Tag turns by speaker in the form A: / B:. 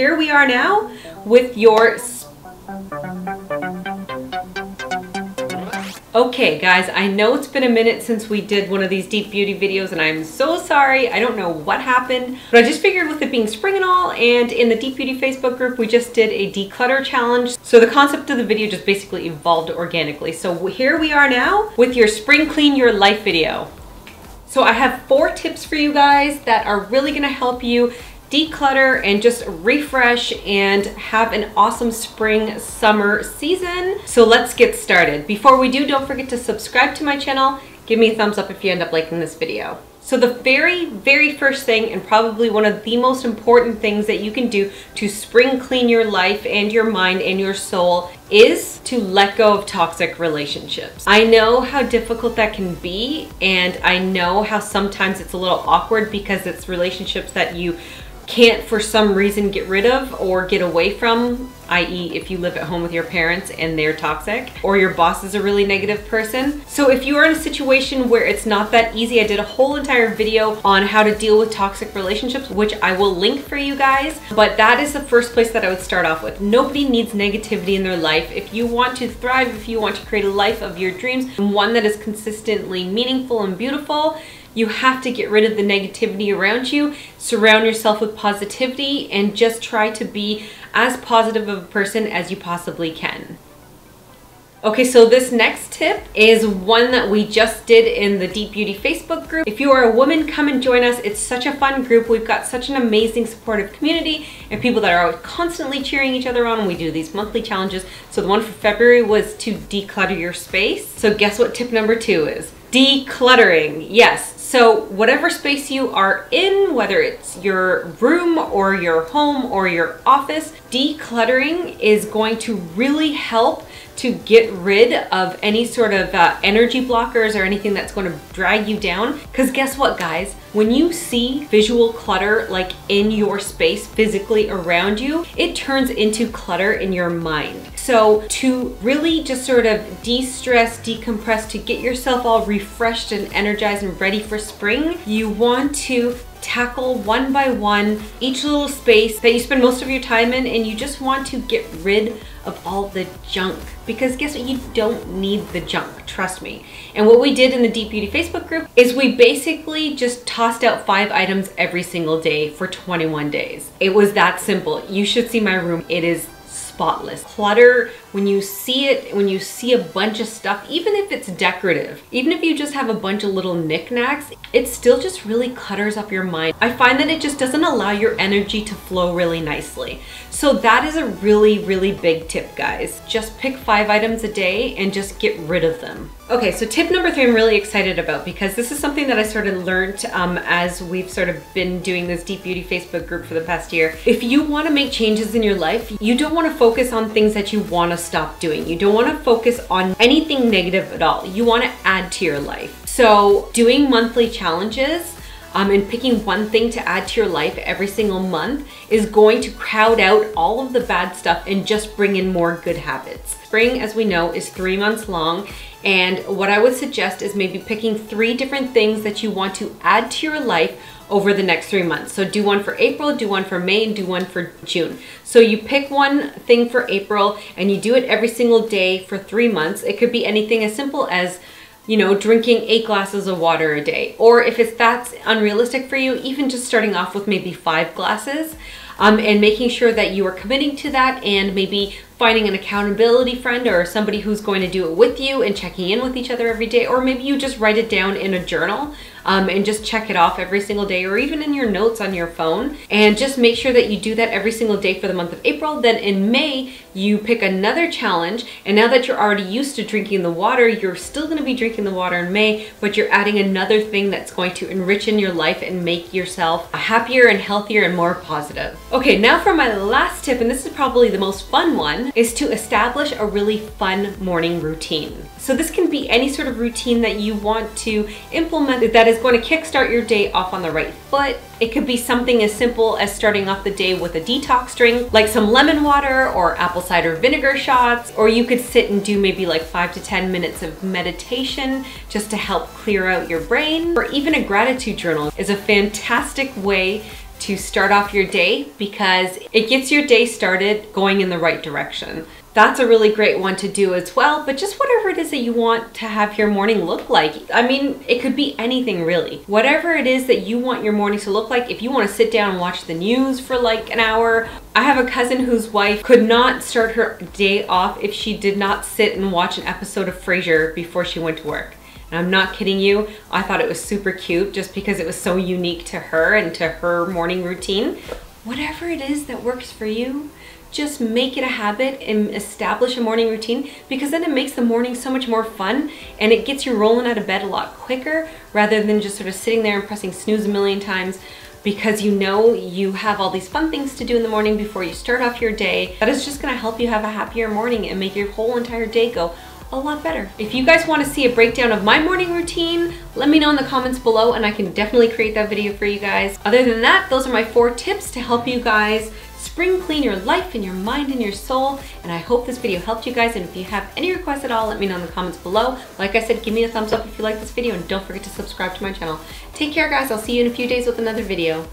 A: Here we are now with your... Okay guys, I know it's been a minute since we did one of these deep beauty videos and I'm so sorry. I don't know what happened, but I just figured with it being spring and all, and in the Deep Beauty Facebook group, we just did a declutter challenge. So the concept of the video just basically evolved organically. So here we are now with your Spring Clean Your Life video. So I have 4 tips for you guys that are really gonna help you declutter and just refresh and have an awesome spring summer season. So let's get started. Before we do, don't forget to subscribe to my channel. Give me a thumbs up if you end up liking this video. So the very first thing, and probably one of the most important things that you can do to spring clean your life and your mind and your soul, is to let go of toxic relationships. I know how difficult that can be, and I know how sometimes it's a little awkward because it's relationships that you can't for some reason get rid of or get away from, i.e. if you live at home with your parents and they're toxic, or your boss is a really negative person. So if you are in a situation where it's not that easy, I did a whole entire video on how to deal with toxic relationships, which I will link for you guys, but that is the first place that I would start off with. Nobody needs negativity in their life. If you want to thrive, if you want to create a life of your dreams, and one that is consistently meaningful and beautiful, you have to get rid of the negativity around you, surround yourself with positivity, and just try to be as positive of a person as you possibly can. Okay, so this next tip is one that we just did in the Deep Beauty Facebook group. If you are a woman, come and join us. It's such a fun group. We've got such an amazing supportive community and people that are constantly cheering each other on. We do these monthly challenges. So the one for February was to declutter your space. So guess what tip number 2 is? Decluttering. Yes. So whatever space you are in, whether it's your room or your home or your office, decluttering is going to really help to get rid of any sort of energy blockers or anything that's going to drag you down. Because guess what, guys? When you see visual clutter like in your space physically around you, it turns into clutter in your mind. So to really just sort of de-stress, decompress, to get yourself all refreshed and energized and ready for spring, you want to tackle one by one each little space that you spend most of your time in, and you just want to get rid of all the junk, because guess what? You don't need the junk, trust me. And what we did in the Deep Beauty Facebook group is we basically just tossed out 5 items every single day for 21 days. It was that simple. You should see my room. It is spotless. Clutter, when you see it, when you see a bunch of stuff, even if it's decorative, even if you just have a bunch of little knickknacks, it still just really clutters up your mind. I find that it just doesn't allow your energy to flow really nicely. So that is a really big tip, guys. Just pick 5 items a day and just get rid of them. Okay, so tip number 3 I'm really excited about, because this is something that I sort of learned as we've sort of been doing this Deep Beauty Facebook group for the past year. If you want to make changes in your life, you don't want to focus on things that you want to stop doing. You don't want to focus on anything negative at all. You want to add to your life. So doing monthly challenges and picking one thing to add to your life every single month is going to crowd out all of the bad stuff and just bring in more good habits. Spring, as we know, is 3 months long, and what I would suggest is maybe picking 3 different things that you want to add to your life over the next 3 months. So do one for April, do one for May, and do one for June. So you pick one thing for April and you do it every single day for 3 months. It could be anything as simple as, you know, drinking 8 glasses of water a day. Or if that's unrealistic for you, even just starting off with maybe 5 glasses and making sure that you are committing to that, and maybe finding an accountability friend or somebody who's going to do it with you and checking in with each other every day. Or maybe you just write it down in a journal and just check it off every single day, or even in your notes on your phone, and just make sure that you do that every single day for the month of April. Then in May, you pick another challenge, and now that you're already used to drinking the water, you're still going to be drinking the water in May, but you're adding another thing that's going to enrich in your life and make yourself happier and healthier and more positive. Okay, now for my last tip, and this is probably the most fun one, is to establish a really fun morning routine. So this can be any sort of routine that you want to implement that is going to kickstart your day off on the right foot. It could be something as simple as starting off the day with a detox drink, like some lemon water or apple cider vinegar shots, or you could sit and do maybe like 5 to 10 minutes of meditation just to help clear out your brain. Or even a gratitude journal is a fantastic way to start off your day because it gets your day started going in the right direction. That's a really great one to do as well, but just whatever it is that you want to have your morning look like. I mean, it could be anything really. Whatever it is that you want your morning to look like, if you want to sit down and watch the news for like an hour. I have a cousin whose wife could not start her day off if she did not sit and watch an episode of Frasier before she went to work. And I'm not kidding you, I thought it was super cute just because it was so unique to her and to her morning routine. Whatever it is that works for you, just make it a habit and establish a morning routine, because then it makes the morning so much more fun and it gets you rolling out of bed a lot quicker rather than just sort of sitting there and pressing snooze a million times, because you know you have all these fun things to do in the morning before you start off your day. That is just gonna help you have a happier morning and make your whole entire day go a lot better. If you guys want to see a breakdown of my morning routine, let me know in the comments below and I can definitely create that video for you guys. Other than that, those are my 4 tips to help you guys spring clean your life and your mind and your soul. And I hope this video helped you guys. And if you have any requests at all, let me know in the comments below. Like I said, give me a thumbs up if you like this video and don't forget to subscribe to my channel. Take care guys, I'll see you in a few days with another video.